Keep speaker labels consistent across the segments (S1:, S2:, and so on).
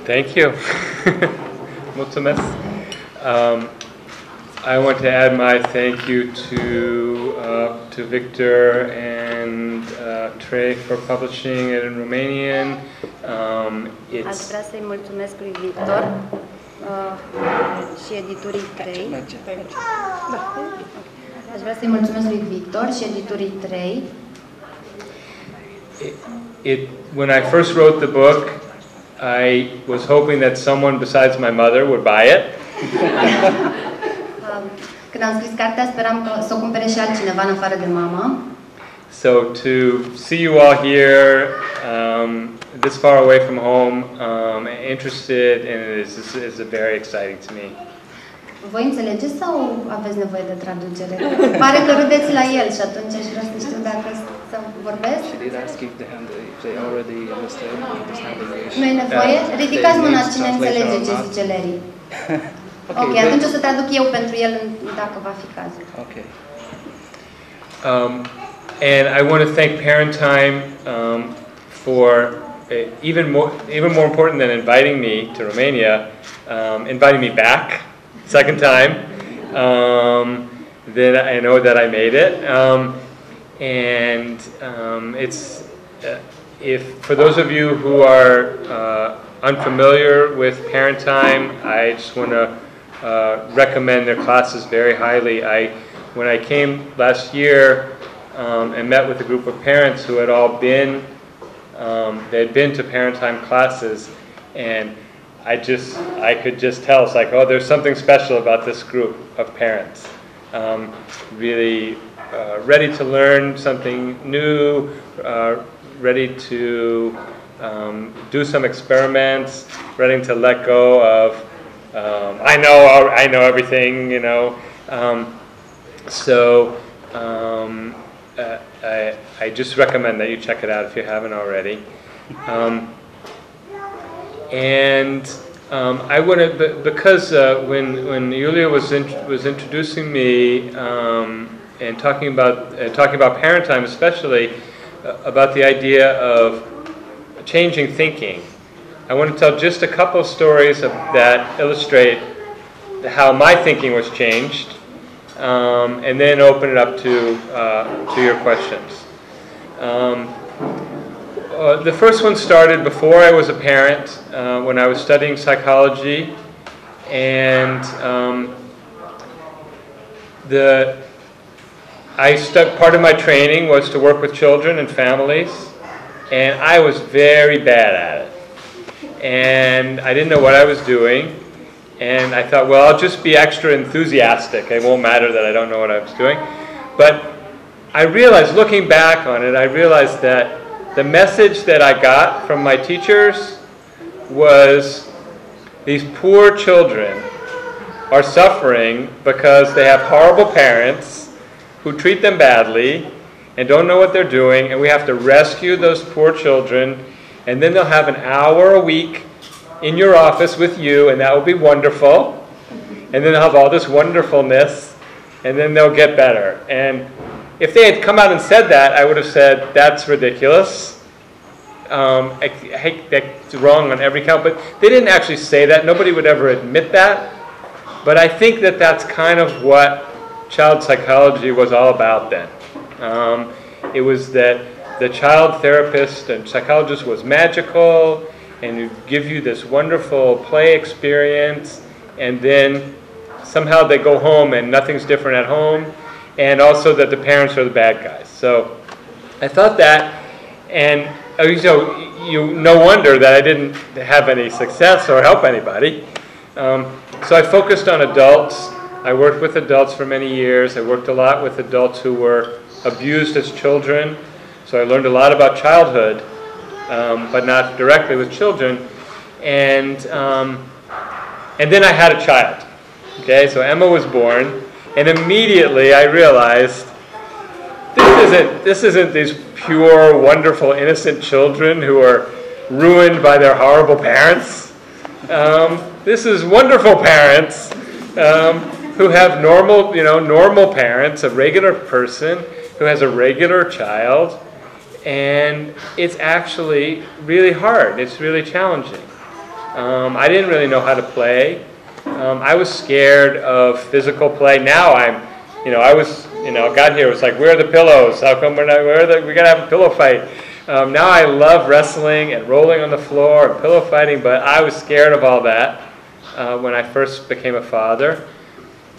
S1: Thank you. Mulțumesc. I want to add my thank you to Victor and Trey for publishing it in Romanian.
S2: Aș vrea să-i mulțumesc lui Victor și editurii Trei. Aș vrea să-i mulțumesc lui Victor și editurii Trei.
S1: When I first wrote the book, I was hoping that someone besides my mother would buy it.
S2: Când am scris cartea, speram că să o cumpere și altcineva în afară de mama.
S1: So to see you all here, this far away from home, interested in it is very exciting to me.
S2: Voi înțelegeți sau aveți nevoie de traducere? Pare că râdeți la el și atunci aș vrea să știu dacă să vorbesc. Nu e nevoie? Ridicați mâna cine înțelege ce zice Larry. Ok, atunci o să traduc eu pentru el dacă va fi cazul.
S3: Okay.
S1: And I want to thank Parent Time for even more important than inviting me to Romania, inviting me back second time. Then I know that I made it, and it's if for those of you who are unfamiliar with Parent Time, I just want to recommend their classes very highly. When I came last year and met with a group of parents who had all been, they had been to Parent Time classes, and I could just tell, it's like, oh, there's something special about this group of parents. Really ready to learn something new, ready to do some experiments, ready to let go of I know everything, you know. I just recommend that you check it out if you haven't already. I want to, because when Yulia was introducing me and talking about Parent Time, especially about the idea of changing thinking, I want to tell just a couple of stories that illustrate how my thinking was changed, and then open it up to your questions. The first one started before I was a parent, when I was studying psychology, and part of my training was to work with children and families, and I was very bad at it. And I didn't know what I was doing, and I thought, well, I'll just be extra enthusiastic. It won't matter that I don't know what I was doing. But I realized, looking back on it, I realized that the message that I got from my teachers was these poor children are suffering because they have horrible parents who treat them badly and don't know what they're doing, and we have to rescue those poor children. And then they'll have an hour a week in your office with you, and that will be wonderful. And then they'll have all this wonderfulness, and then they'll get better. And if they had come out and said that, I would have said, that's ridiculous. I hate that's wrong on every count. But they didn't actually say that. Nobody would ever admit that. But I think that that's kind of what child psychology was all about then. It was that the child therapist and psychologist was magical and would give you this wonderful play experience, and then somehow they go home and nothing's different at home, and also that the parents are the bad guys. So I thought that, and no wonder that I didn't have any success or help anybody. So I focused on adults. I worked with adults for many years. I worked a lot with adults who were abused as children. So I learned a lot about childhood, but not directly with children. And then I had a child. Okay, so Emma was born, and immediately I realized this isn't these pure, wonderful, innocent children who are ruined by their horrible parents. This is wonderful parents who have normal parents, a regular person who has a regular child. And it's actually really hard. It's really challenging. I didn't really know how to play. I was scared of physical play. Now got here, it was like, where are the pillows? How come we got to have a pillow fight? Now I love wrestling and rolling on the floor and pillow fighting, but I was scared of all that when I first became a father.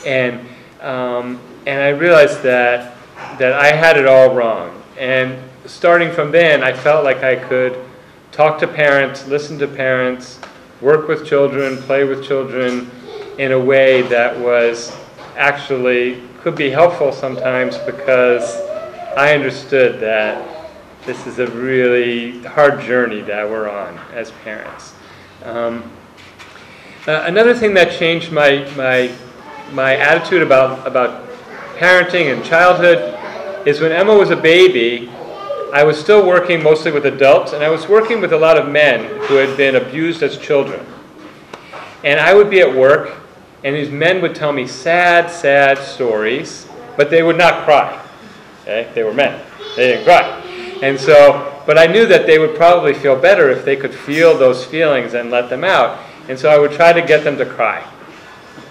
S1: And I realized that I had it all wrong. And starting from then, I felt like I could talk to parents, listen to parents, work with children, play with children in a way that was actually could be helpful sometimes, because I understood that this is a really hard journey that we're on as parents. Another thing that changed my attitude about parenting and childhood is when Emma was a baby, I was still working mostly with adults, and I was working with a lot of men who had been abused as children. And I would be at work, and these men would tell me sad, sad stories, but they would not cry. Okay? They were men. They didn't cry. And so, but I knew that they would probably feel better if they could feel those feelings and let them out. And so I would try to get them to cry.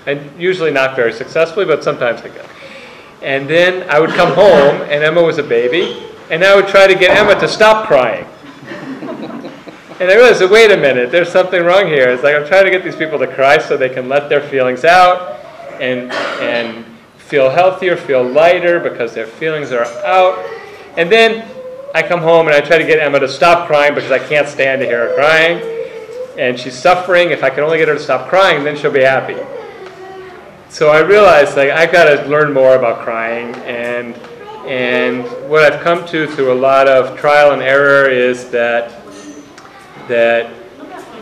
S1: And usually not very successfully, but sometimes I could. And then I would come home, and Emma was a baby, and I would try to get Emma to stop crying. And I realized, wait a minute, there's something wrong here. It's like I'm trying to get these people to cry so they can let their feelings out and feel healthier, feel lighter because their feelings are out. And then I come home and I try to get Emma to stop crying because I can't stand to hear her crying. And she's suffering. If I can only get her to stop crying, then she'll be happy. So I realized, like, I've got to learn more about crying. And what I've come to through a lot of trial and error is that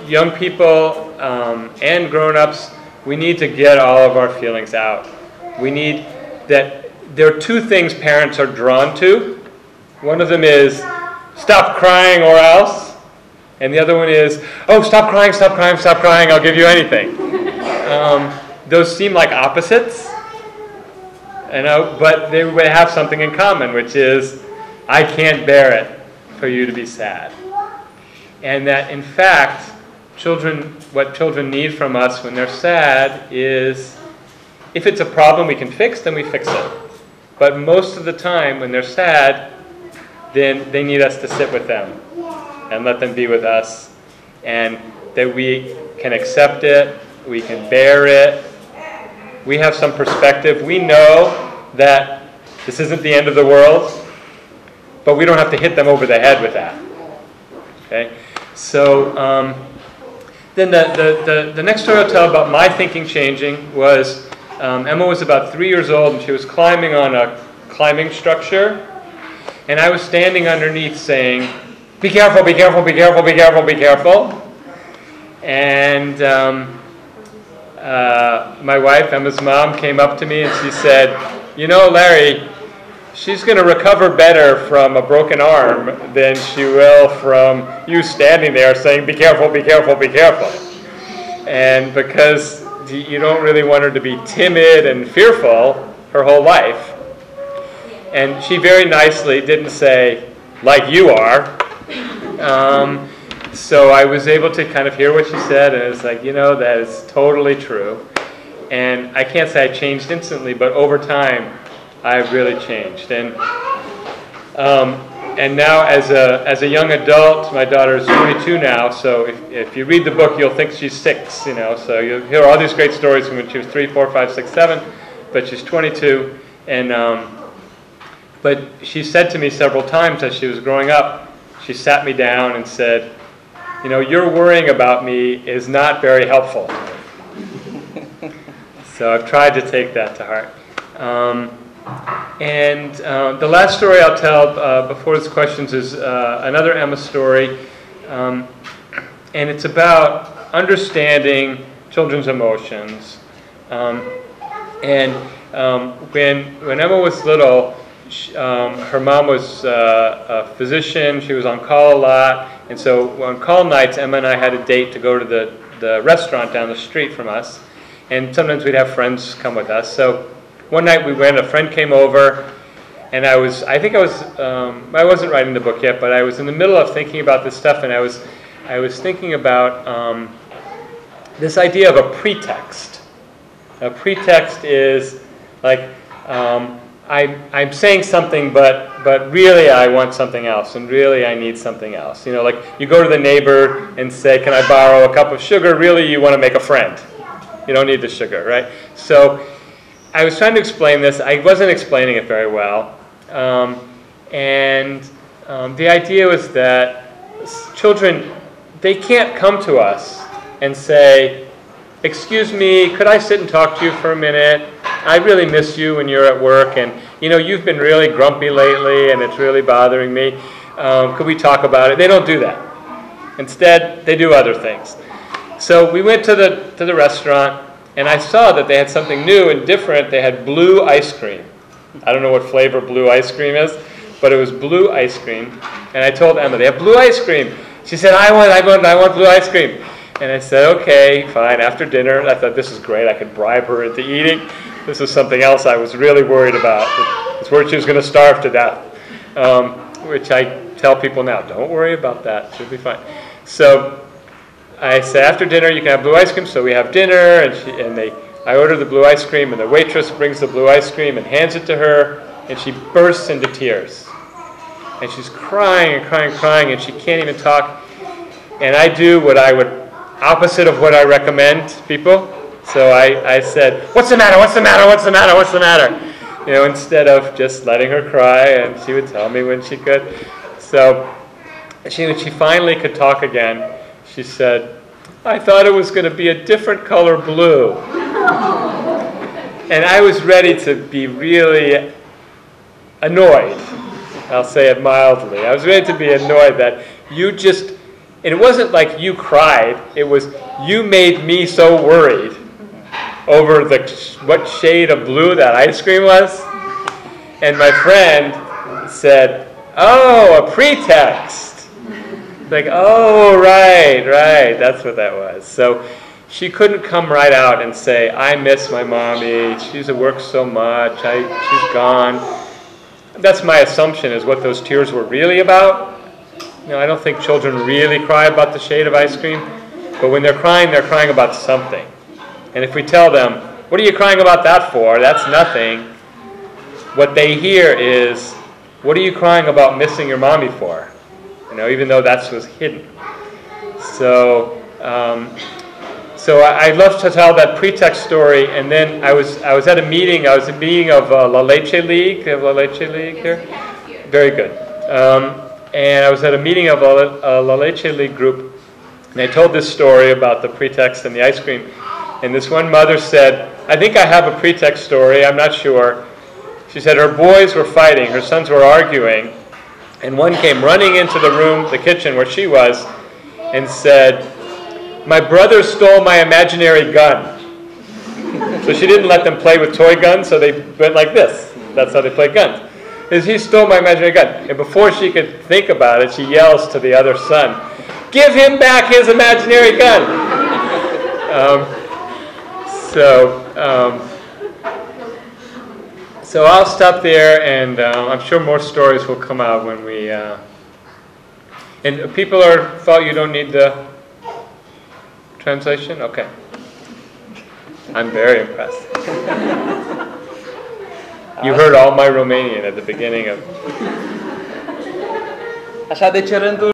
S1: young people and grown-ups, we need to get all of our feelings out. We need that. There are two things parents are drawn to. One of them is, stop crying or else. And the other one is, oh, stop crying, stop crying, stop crying, I'll give you anything. Those seem like opposites, but they would have something in common, which is, I can't bear it for you to be sad. And that, in fact, what children need from us when they're sad is, if it's a problem we can fix, then we fix it. But most of the time, when they're sad, then they need us to sit with them and let them be with us, and that we can accept it, we can bear it, we have some perspective. We know that this isn't the end of the world, but we don't have to hit them over the head with that. Okay? So then the next story I'll tell about my thinking changing was Emma was about 3 years old, and she was climbing on a climbing structure, and I was standing underneath saying, be careful, be careful, be careful, be careful, be careful. And my wife, Emma's mom, came up to me and she said, you know, Larry, she's going to recover better from a broken arm than she will from you standing there saying, be careful, be careful, be careful. And because you don't really want her to be timid and fearful her whole life. And she very nicely didn't say, like you are. So I was able to kind of hear what she said, and it's like, you know, that is totally true. And I can't say I changed instantly, but over time, I've really changed. And now as a young adult, my daughter is 22 now, so if you read the book, you'll think she's 6, you know, so you'll hear all these great stories from when she was 3, 4, 5, 6, 7, but she's 22, and but she said to me several times as she was growing up, she sat me down and said, you know, your worrying about me is not very helpful. So I've tried to take that to heart. The last story I'll tell before these questions is another Emma story. And it's about understanding children's emotions. When Emma was little, her mom was a physician. She was on call a lot. And so on call nights, Emma and I had a date to go to the restaurant down the street from us. And sometimes we'd have friends come with us. So one night we went, a friend came over, and I wasn't writing the book yet, but I was in the middle of thinking about this stuff, and I was thinking about this idea of a pretext. A pretext is like, I'm saying something, but really I want something else, and really I need something else. You know, like you go to the neighbor and say, can I borrow a cup of sugar? Really, you want to make a friend. You don't need the sugar, right? So I was trying to explain this. I wasn't explaining it very well. The idea was that children, they can't come to us and say, excuse me, could I sit and talk to you for a minute? I really miss you when you're at work, and you know, you've been really grumpy lately and it's really bothering me. Could we talk about it? They don't do that. Instead, they do other things. So we went to the restaurant, and I saw that they had something new and different. They had blue ice cream. I don't know what flavor blue ice cream is, but it was blue ice cream. And I told Emma, they have blue ice cream. She said, I want blue ice cream. And I said, okay, fine. After dinner, I thought, this is great. I could bribe her into eating. This is something else I was really worried about. I was worried she was going to starve to death, which I tell people now, don't worry about that. She'll be fine. So I said, after dinner, you can have blue ice cream. So we have dinner, I order the blue ice cream, and the waitress brings the blue ice cream and hands it to her, and she bursts into tears. And she's crying and crying and crying, and she can't even talk. And I do what I would, opposite of what I recommend people. So I said, what's the matter, what's the matter, what's the matter, what's the matter? You know, instead of just letting her cry, and she would tell me when she could. So when she finally could talk again, she said, I thought it was going to be a different color blue. And I was ready to be really annoyed. I'll say it mildly. I was ready to be annoyed that you just, and it wasn't like you cried, it was you made me so worried over what shade of blue that ice cream was. And my friend said, oh, a pretext. Like, oh, right, that's what that was. So she couldn't come right out and say, I miss my mommy, she's at work so much, she's gone. That's my assumption, is what those tears were really about. You know, I don't think children really cry about the shade of ice cream, but when they're crying about something. And if we tell them, what are you crying about that for? That's nothing. What they hear is, what are you crying about missing your mommy for? You know, even though that was hidden. So I love to tell that pretext story. And then I was at a meeting. I was at a meeting of La Leche League. They have La Leche League here? Very good. And I was at a meeting of a La Leche League group. And I told this story about the pretext and the ice cream. And this one mother said, I think I have a pretext story. I'm not sure. She said her boys were fighting. Her sons were arguing. And one came running into the room, the kitchen where she was, and said, my brother stole my imaginary gun. So she didn't let them play with toy guns, so they went like this. That's how they play guns. He stole my imaginary gun. And before she could think about it, she yells to the other son, give him back his imaginary gun. So I'll stop there, and I'm sure more stories will come out when we... and people thought you don't need the translation? Okay. I'm very impressed. You heard all my Romanian at the beginning of...
S3: Așa, deci rândul